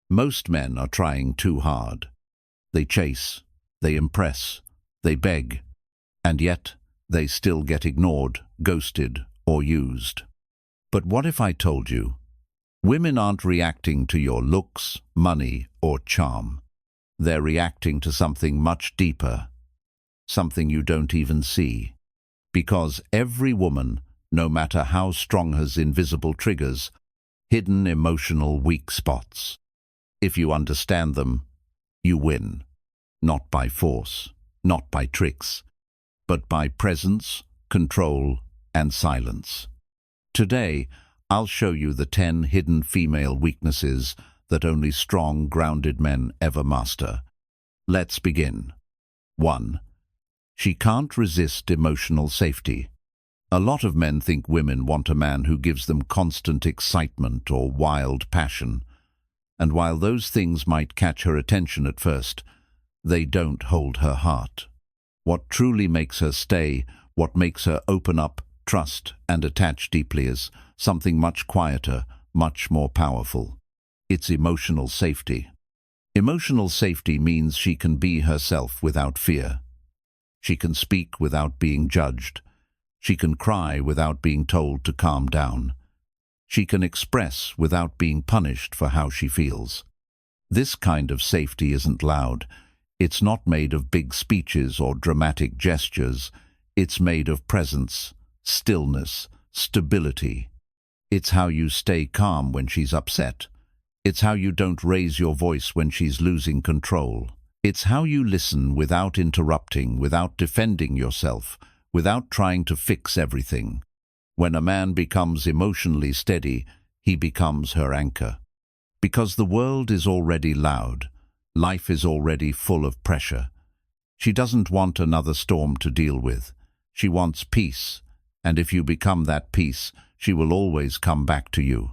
Most men are trying too hard. They chase, they impress, they beg, and yet they still get ignored, ghosted, or used. But what if I told you, women aren't reacting to your looks, money, or charm. They're reacting to something much deeper, something you don't even see. Because every woman, no matter how strong, has invisible triggers, hidden emotional weak spots. If you understand them, you win. Not by force, not by tricks, but by presence, control, and silence. Today, I'll show you the 10 hidden female weaknesses that only strong, grounded men ever master. Let's begin. 1. She can't resist emotional safety. A lot of men think women want a man who gives them constant excitement or wild passion. And while those things might catch her attention at first, they don't hold her heart. What truly makes her stay, what makes her open up, trust, and attach deeply is something much quieter, much more powerful. It's emotional safety. Emotional safety means she can be herself without fear. She can speak without being judged. She can cry without being told to calm down. She can express without being punished for how she feels. This kind of safety isn't loud. It's not made of big speeches or dramatic gestures. It's made of presence, stillness, stability. It's how you stay calm when she's upset. It's how you don't raise your voice when she's losing control. It's how you listen without interrupting, without defending yourself, without trying to fix everything. When a man becomes emotionally steady, he becomes her anchor. Because the world is already loud, life is already full of pressure. She doesn't want another storm to deal with. She wants peace, and if you become that peace, she will always come back to you.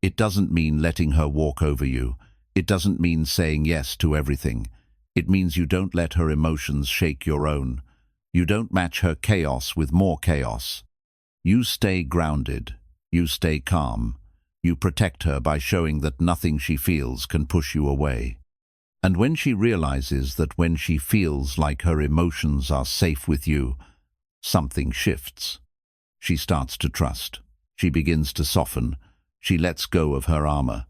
It doesn't mean letting her walk over you. It doesn't mean saying yes to everything. It means you don't let her emotions shake your own. You don't match her chaos with more chaos. You stay grounded. You stay calm. You protect her by showing that nothing she feels can push you away. And when she realizes that when she feels like her emotions are safe with you, something shifts. She starts to trust. She begins to soften. She lets go of her armor.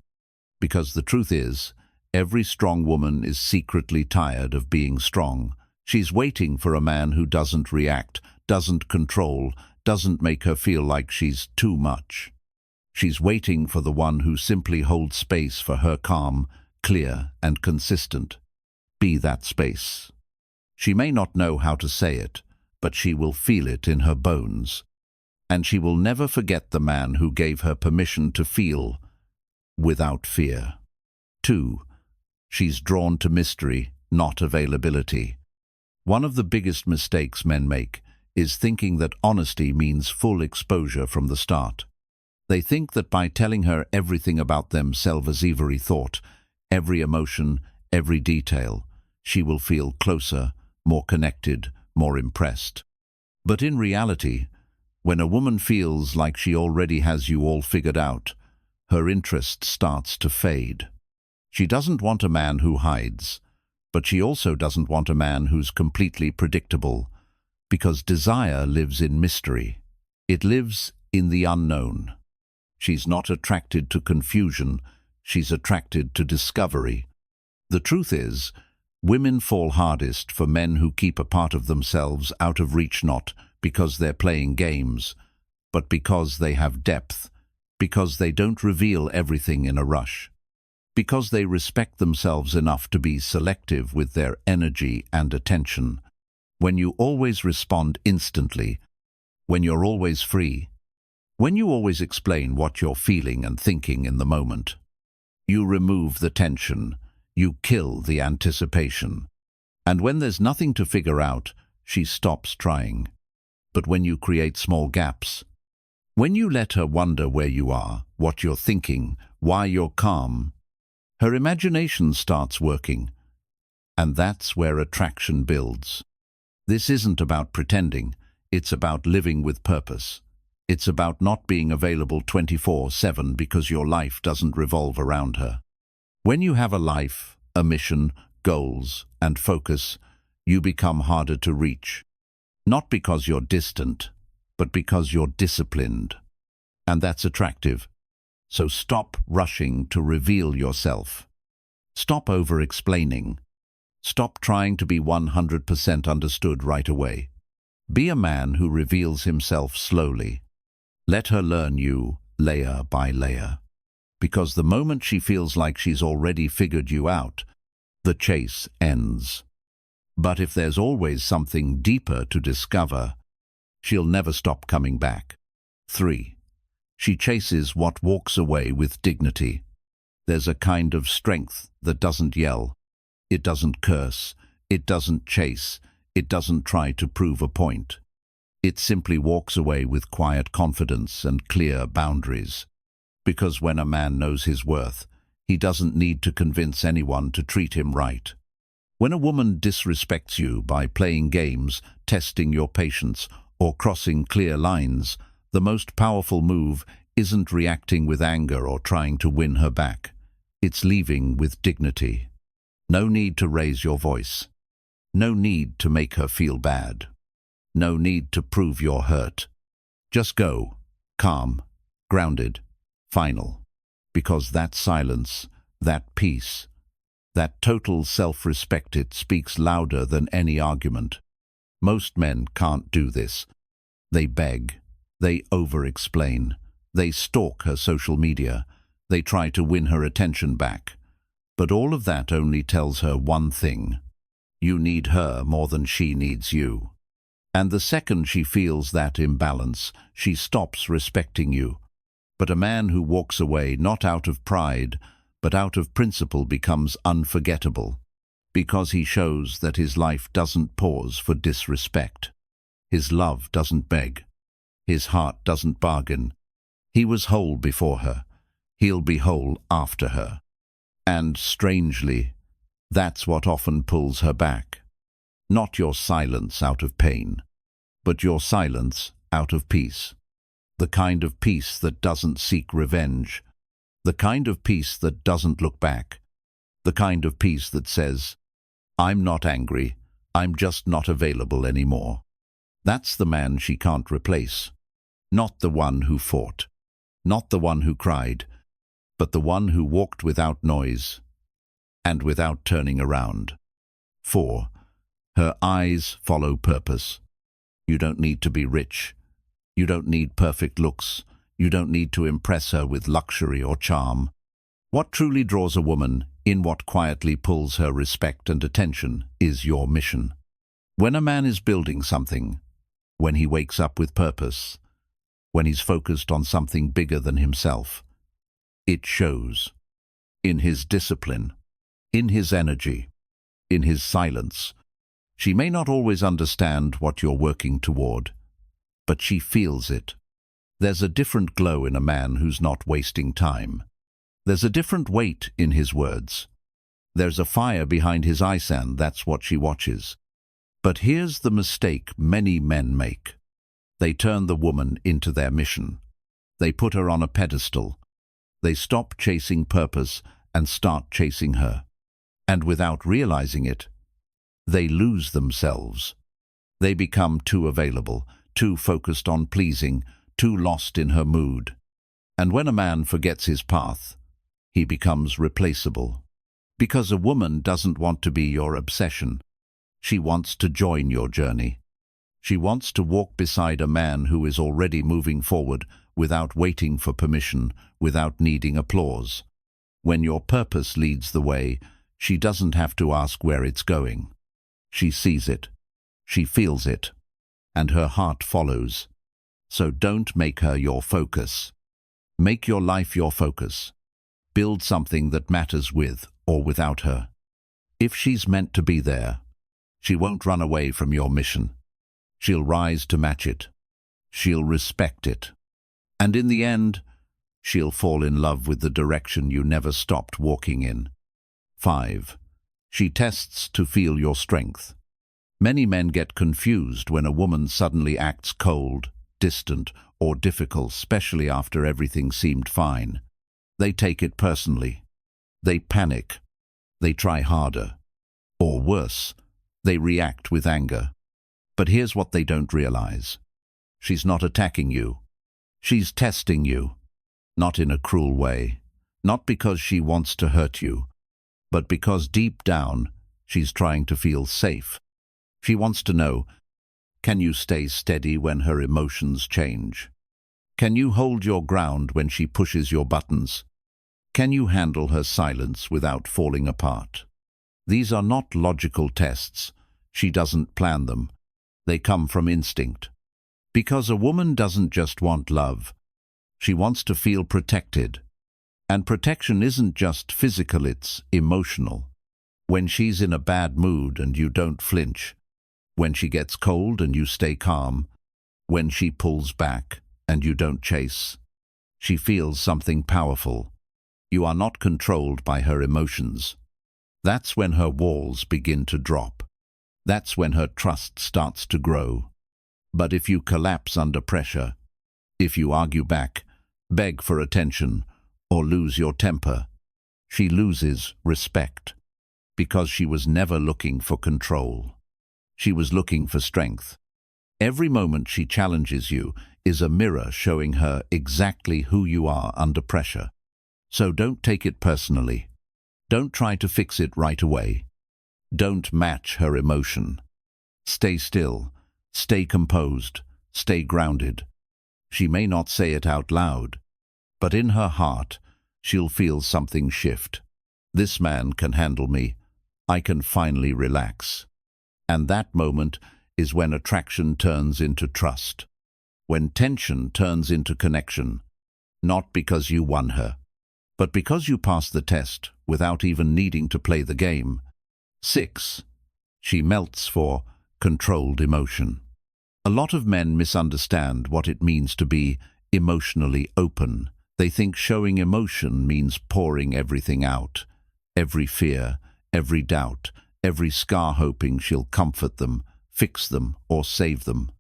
Because the truth is, every strong woman is secretly tired of being strong. She's waiting for a man who doesn't react, doesn't control, doesn't make her feel like she's too much. She's waiting for the one who simply holds space for her, calm, clear, and consistent. Be that space. She may not know how to say it, but she will feel it in her bones. And she will never forget the man who gave her permission to feel without fear. 2. She's drawn to mystery, not availability. One of the biggest mistakes men make is thinking that honesty means full exposure from the start. They think that by telling her everything about themselves, as every thought, every emotion, every detail, she will feel closer, more connected, more impressed. But in reality, when a woman feels like she already has you all figured out, her interest starts to fade. She doesn't want a man who hides, but she also doesn't want a man who's completely predictable, because desire lives in mystery. It lives in the unknown. She's not attracted to confusion, she's attracted to discovery. The truth is, women fall hardest for men who keep a part of themselves out of reach, not because they're playing games, but because they have depth, because they don't reveal everything in a rush, because they respect themselves enough to be selective with their energy and attention. When you always respond instantly, when you're always free, when you always explain what you're feeling and thinking in the moment, you remove the tension, you kill the anticipation. And when there's nothing to figure out, she stops trying. But when you create small gaps, when you let her wonder where you are, what you're thinking, why you're calm, her imagination starts working. And that's where attraction builds. This isn't about pretending, it's about living with purpose. It's about not being available 24/7 because your life doesn't revolve around her. When you have a life, a mission, goals, and focus, you become harder to reach. Not because you're distant, but because you're disciplined. And that's attractive. So stop rushing to reveal yourself. Stop over-explaining. Stop trying to be 100% understood right away. Be a man who reveals himself slowly. Let her learn you layer by layer. Because the moment she feels like she's already figured you out, the chase ends. But if there's always something deeper to discover, she'll never stop coming back. 3. She chases what walks away with dignity. There's a kind of strength that doesn't yell. It doesn't curse. It doesn't chase. It doesn't try to prove a point. It simply walks away with quiet confidence and clear boundaries. Because when a man knows his worth, he doesn't need to convince anyone to treat him right. When a woman disrespects you by playing games, testing your patience, or crossing clear lines, the most powerful move isn't reacting with anger or trying to win her back. It's leaving with dignity. No need to raise your voice. No need to make her feel bad. No need to prove you're hurt. Just go, calm, grounded, final. Because that silence, that peace, that total self-respect, it speaks louder than any argument. Most men can't do this. They beg. They over-explain. They stalk her social media. They try to win her attention back. But all of that only tells her one thing. You need her more than she needs you. And the second she feels that imbalance, she stops respecting you. But a man who walks away not out of pride, but out of principle becomes unforgettable, because he shows that his life doesn't pause for disrespect. His love doesn't beg. His heart doesn't bargain. He was whole before her. He'll be whole after her. And, strangely, that's what often pulls her back. Not your silence out of pain, but your silence out of peace. The kind of peace that doesn't seek revenge. The kind of peace that doesn't look back. The kind of peace that says, I'm not angry, I'm just not available anymore. That's the man she can't replace. Not the one who fought. Not the one who cried, but the one who walked without noise and without turning around. 4. Her eyes follow purpose. You don't need to be rich. You don't need perfect looks. You don't need to impress her with luxury or charm. What truly draws a woman, in what quietly pulls her respect and attention, is your mission. When a man is building something, when he wakes up with purpose, when he's focused on something bigger than himself, it shows. In his discipline, in his energy, in his silence. She may not always understand what you're working toward, but she feels it. There's a different glow in a man who's not wasting time. There's a different weight in his words. There's a fire behind his eyes, and that's what she watches. But here's the mistake many men make. They turn the woman into their mission. They put her on a pedestal. They stop chasing purpose and start chasing her. And without realizing it, they lose themselves. They become too available, too focused on pleasing, too lost in her mood. And when a man forgets his path, he becomes replaceable. Because a woman doesn't want to be your obsession. She wants to join your journey. She wants to walk beside a man who is already moving forward without waiting for permission, without needing applause. When your purpose leads the way, she doesn't have to ask where it's going. She sees it. She feels it. And her heart follows. So don't make her your focus. Make your life your focus. Build something that matters with or without her. If she's meant to be there, she won't run away from your mission. She'll rise to match it. She'll respect it. And in the end, she'll fall in love with the direction you never stopped walking in. 5. She tests to feel your strength. Many men get confused when a woman suddenly acts cold, distant, or difficult, especially after everything seemed fine. They take it personally. They panic. They try harder. Or worse, they react with anger. But here's what they don't realize. She's not attacking you. She's testing you. Not in a cruel way. Not because she wants to hurt you, but because deep down, she's trying to feel safe. She wants to know, can you stay steady when her emotions change? Can you hold your ground when she pushes your buttons? Can you handle her silence without falling apart? These are not logical tests. She doesn't plan them. They come from instinct. Because a woman doesn't just want love. She wants to feel protected. And protection isn't just physical, it's emotional. When she's in a bad mood and you don't flinch. When she gets cold and you stay calm. When she pulls back and you don't chase. She feels something powerful. You are not controlled by her emotions. That's when her walls begin to drop. That's when her trust starts to grow. But if you collapse under pressure, if you argue back, beg for attention, or lose your temper, she loses respect. Because she was never looking for control. She was looking for strength. Every moment she challenges you is a mirror showing her exactly who you are under pressure. So don't take it personally. Don't try to fix it right away. Don't match her emotion. Stay still, stay composed, stay grounded. She may not say it out loud, but in her heart, she'll feel something shift. This man can handle me. I can finally relax. And that moment is when attraction turns into trust. When tension turns into connection. Not because you won her, but because you passed the test without even needing to play the game. 6. She melts for controlled emotion. A lot of men misunderstand what it means to be emotionally open. They think showing emotion means pouring everything out. Every fear, every doubt, every scar, hoping she'll comfort them, fix them, or save them.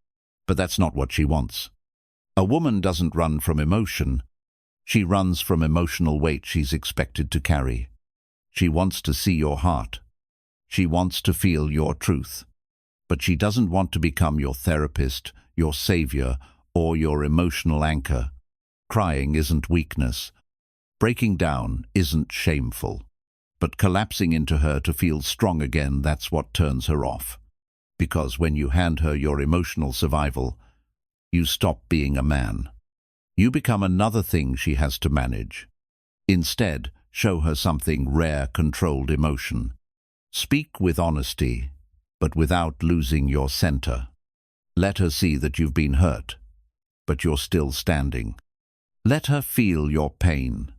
But that's not what she wants. A woman doesn't run from emotion. She runs from emotional weight she's expected to carry. She wants to see your heart. She wants to feel your truth. But she doesn't want to become your therapist, your savior, or your emotional anchor. Crying isn't weakness. Breaking down isn't shameful. But collapsing into her to feel strong again, that's what turns her off. Because when you hand her your emotional survival, you stop being a man. You become another thing she has to manage. Instead, show her something rare, controlled emotion. Speak with honesty, but without losing your center. Let her see that you've been hurt, but you're still standing. Let her feel your pain,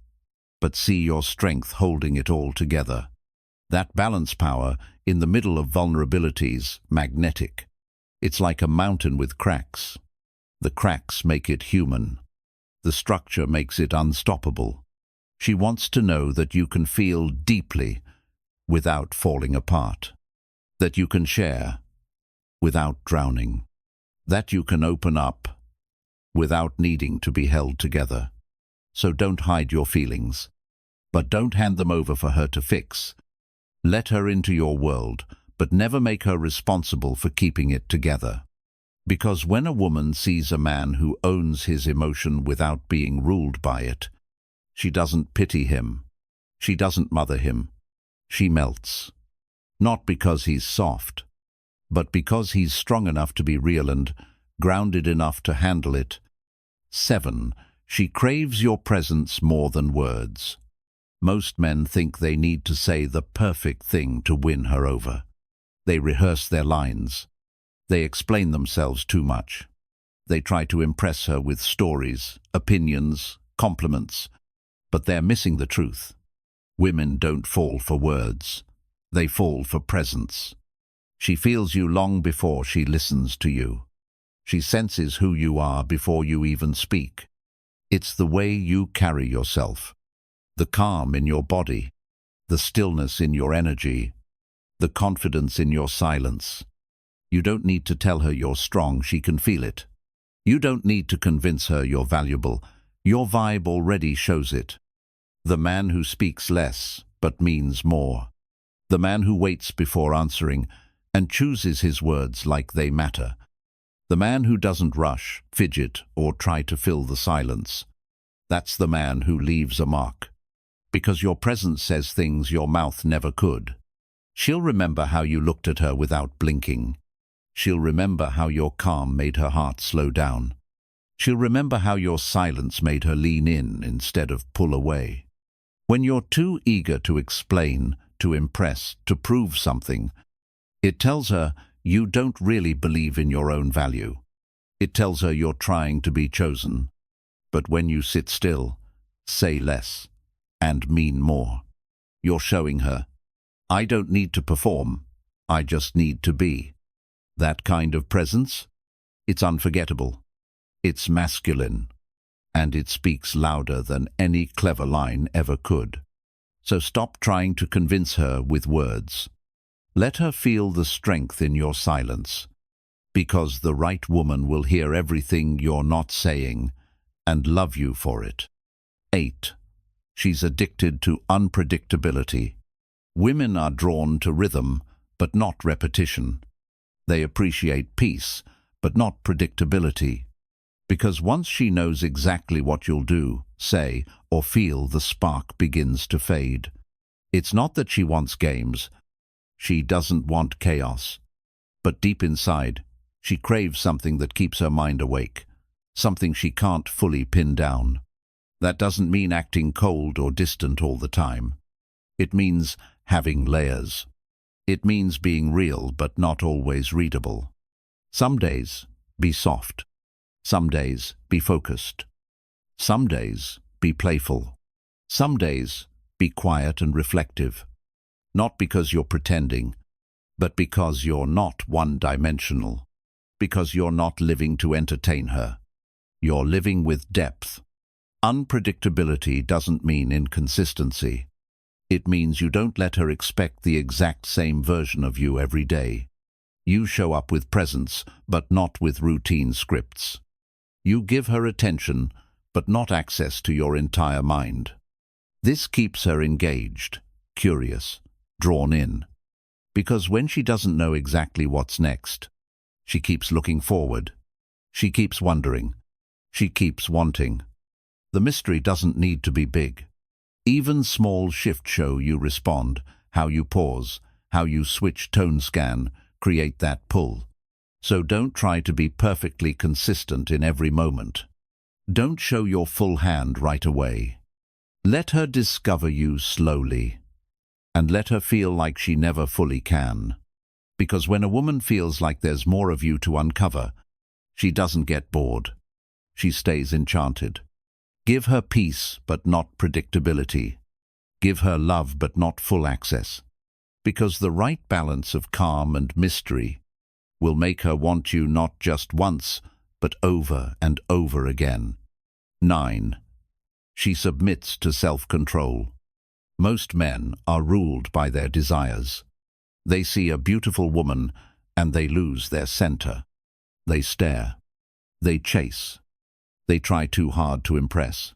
but see your strength holding it all together. That balance power in the middle of vulnerabilities, magnetic. It's like a mountain with cracks. The cracks make it human. The structure makes it unstoppable. She wants to know that you can feel deeply without falling apart. That you can share without drowning. That you can open up without needing to be held together. So don't hide your feelings, but don't hand them over for her to fix. Let her into your world, but never make her responsible for keeping it together. Because when a woman sees a man who owns his emotion without being ruled by it, she doesn't pity him. She doesn't mother him. She melts. Not because he's soft, but because he's strong enough to be real and grounded enough to handle it. 7. She craves your presence more than words. Most men think they need to say the perfect thing to win her over. They rehearse their lines. They explain themselves too much. They try to impress her with stories, opinions, compliments, but they're missing the truth. Women don't fall for words. They fall for presence. She feels you long before she listens to you. She senses who you are before you even speak. It's the way you carry yourself. The calm in your body, the stillness in your energy, the confidence in your silence. You don't need to tell her you're strong, she can feel it. You don't need to convince her you're valuable. Your vibe already shows it. The man who speaks less but means more. The man who waits before answering and chooses his words like they matter. The man who doesn't rush, fidget, or try to fill the silence. That's the man who leaves a mark. Because your presence says things your mouth never could. She'll remember how you looked at her without blinking. She'll remember how your calm made her heart slow down. She'll remember how your silence made her lean in instead of pull away. When you're too eager to explain, to impress, to prove something, it tells her you don't really believe in your own value. It tells her you're trying to be chosen. But when you sit still, say less, and mean more, you're showing her, I don't need to perform, I just need to be. That kind of presence? It's unforgettable. It's masculine. And it speaks louder than any clever line ever could. So stop trying to convince her with words. Let her feel the strength in your silence, because the right woman will hear everything you're not saying and love you for it. 8. She's addicted to unpredictability. Women are drawn to rhythm, but not repetition. They appreciate peace, but not predictability. Because once she knows exactly what you'll do, say, or feel, the spark begins to fade. It's not that she wants games. She doesn't want chaos. But deep inside, she craves something that keeps her mind awake, something she can't fully pin down. That doesn't mean acting cold or distant all the time. It means having layers. It means being real but not always readable. Some days, be soft. Some days, be focused. Some days, be playful. Some days, be quiet and reflective. Not because you're pretending, but because you're not one-dimensional. Because you're not living to entertain her. You're living with depth. Unpredictability doesn't mean inconsistency. It means you don't let her expect the exact same version of you every day. You show up with presence, but not with routine scripts. You give her attention, but not access to your entire mind. This keeps her engaged, curious, drawn in. Because when she doesn't know exactly what's next, she keeps looking forward. She keeps wondering. She keeps wanting. The mystery doesn't need to be big. Even small shifts show you respond, how you pause, how you switch tone scan, create that pull. So don't try to be perfectly consistent in every moment. Don't show your full hand right away. Let her discover you slowly. And let her feel like she never fully can. Because when a woman feels like there's more of you to uncover, she doesn't get bored. She stays enchanted. Give her peace, but not predictability. Give her love, but not full access. Because the right balance of calm and mystery will make her want you not just once, but over and over again. 9. She submits to self-control. Most men are ruled by their desires. They see a beautiful woman and they lose their center. They stare. They chase. They try too hard to impress.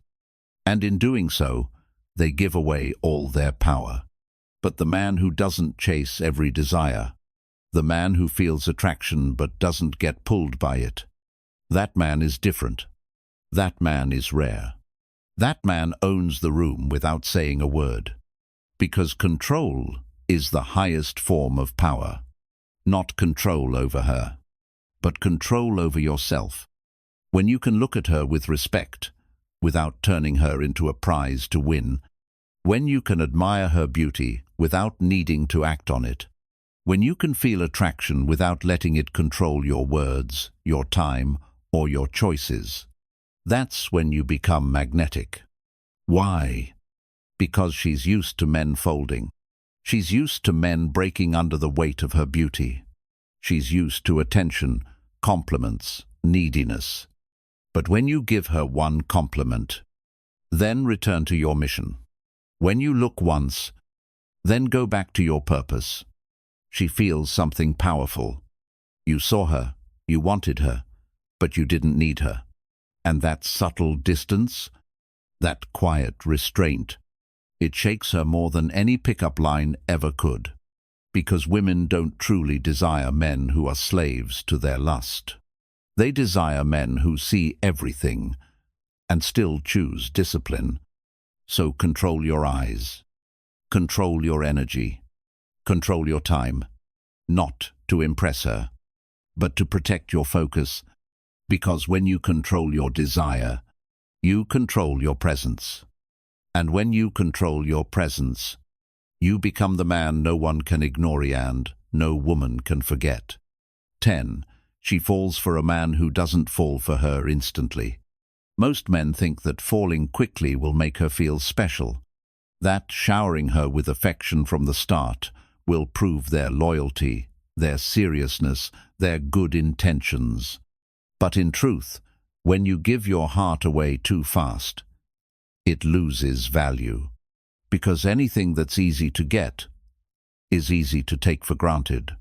And in doing so, they give away all their power. But the man who doesn't chase every desire, the man who feels attraction but doesn't get pulled by it, that man is different. That man is rare. That man owns the room without saying a word. Because control is the highest form of power. Not control over her, but control over yourself. When you can look at her with respect, without turning her into a prize to win. When you can admire her beauty without needing to act on it. When you can feel attraction without letting it control your words, your time, or your choices. That's when you become magnetic. Why? Because she's used to men folding. She's used to men breaking under the weight of her beauty. She's used to attention, compliments, neediness. But when you give her one compliment, then return to your mission. When you look once, then go back to your purpose. She feels something powerful. You saw her, you wanted her, but you didn't need her. And that subtle distance, that quiet restraint, It shakes her more than any pickup line ever could. Because women don't truly desire men who are slaves to their lust. They desire men who see everything and still choose discipline. So control your eyes, control your energy, control your time, not to impress her, but to protect your focus, because when you control your desire, you control your presence. And when you control your presence, you become the man no one can ignore and no woman can forget. 10. She falls for a man who doesn't fall for her instantly. Most men think that falling quickly will make her feel special, that showering her with affection from the start will prove their loyalty, their seriousness, their good intentions. But in truth, when you give your heart away too fast, it loses value. Because anything that's easy to get is easy to take for granted.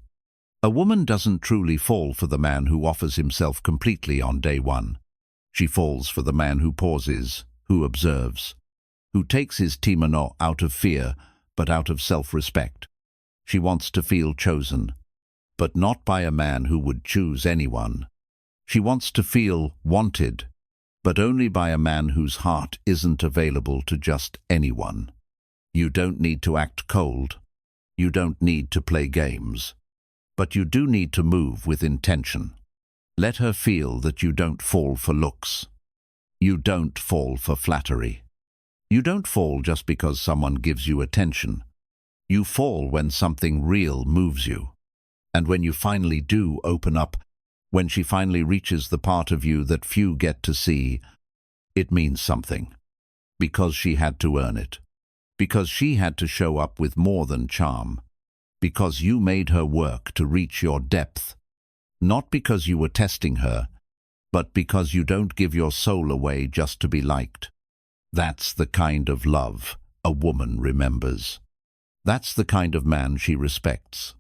A woman doesn't truly fall for the man who offers himself completely on day one. She falls for the man who pauses, who observes, who takes his timano out of fear, but out of self-respect. She wants to feel chosen, but not by a man who would choose anyone. She wants to feel wanted, but only by a man whose heart isn't available to just anyone. You don't need to act cold. You don't need to play games. But you do need to move with intention. Let her feel that you don't fall for looks. You don't fall for flattery. You don't fall just because someone gives you attention. You fall when something real moves you. And when you finally do open up, when she finally reaches the part of you that few get to see, it means something. Because she had to earn it. Because she had to show up with more than charm. Because you made her work to reach your depth. Not because you were testing her, but because you don't give your soul away just to be liked. That's the kind of love a woman remembers. That's the kind of man she respects.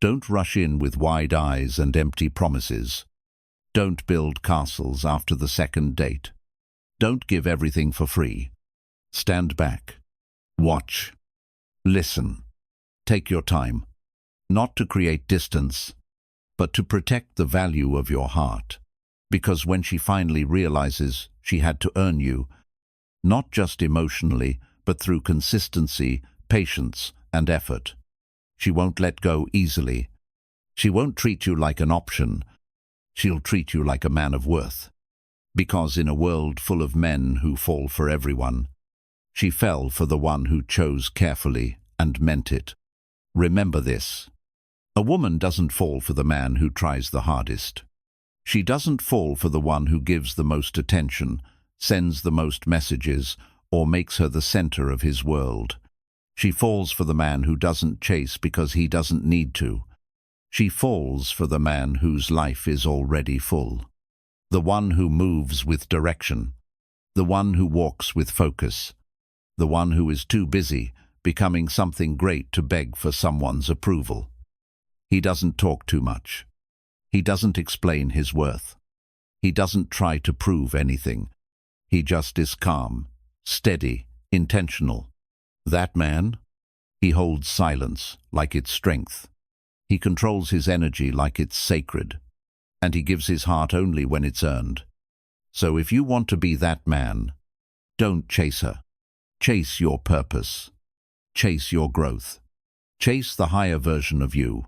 Don't rush in with wide eyes and empty promises. Don't build castles after the second date. Don't give everything for free. Stand back. Watch. Listen. Take your time. Not to create distance, but to protect the value of your heart. Because when she finally realizes she had to earn you, not just emotionally, but through consistency, patience, and effort, she won't let go easily. She won't treat you like an option. She'll treat you like a man of worth. Because in a world full of men who fall for everyone, she fell for the one who chose carefully and meant it. Remember this. A woman doesn't fall for the man who tries the hardest. She doesn't fall for the one who gives the most attention, sends the most messages, or makes her the center of his world. She falls for the man who doesn't chase because he doesn't need to. She falls for the man whose life is already full. The one who moves with direction. The one who walks with focus. The one who is too busy becoming something great to beg for someone's approval. He doesn't talk too much. He doesn't explain his worth. He doesn't try to prove anything. He just is calm, steady, intentional. That man, he holds silence like it's strength. He controls his energy like it's sacred. And he gives his heart only when it's earned. So if you want to be that man, don't chase her. Chase your purpose. Chase your growth. Chase the higher version of you.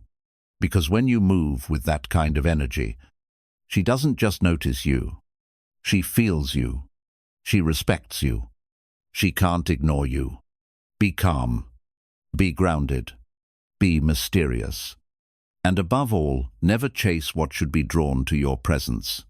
Because when you move with that kind of energy, she doesn't just notice you. She feels you. She respects you. She can't ignore you. Be calm. Be grounded. Be mysterious. And above all, never chase what should be drawn to your presence.